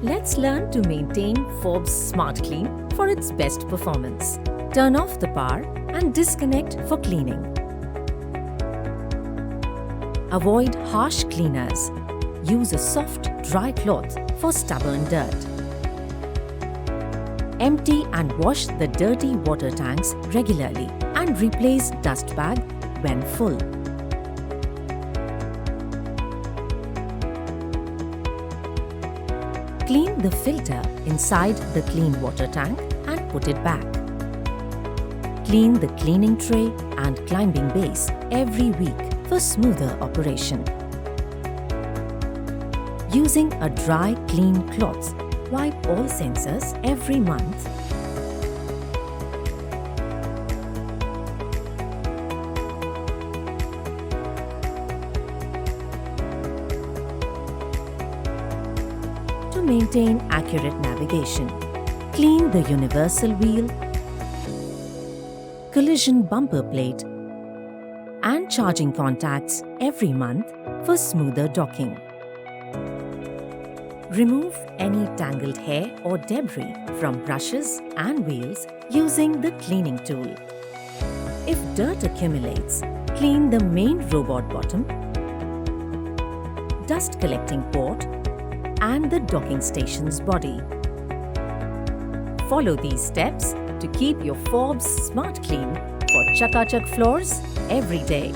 Let's learn to maintain Forbes SmartClean for its best performance. Turn off the power and disconnect for cleaning. Avoid harsh cleaners. Use a soft, dry cloth for stubborn dirt. Empty and wash the dirty water tanks regularly and replace dust bag when full. Clean the filter inside the clean water tank and put it back. Clean the cleaning tray and climbing base every week for smoother operation. Using a dry, clean cloth, wipe all sensors every month. To maintain accurate navigation, clean the universal wheel, collision bumper plate, and charging contacts every month for smoother docking. Remove any tangled hair or debris from brushes and wheels using the cleaning tool. If dirt accumulates, clean the main robot bottom, dust collecting port, and the docking station's body. Follow these steps to keep your Forbes SmartClean for chaka-chak floors every day.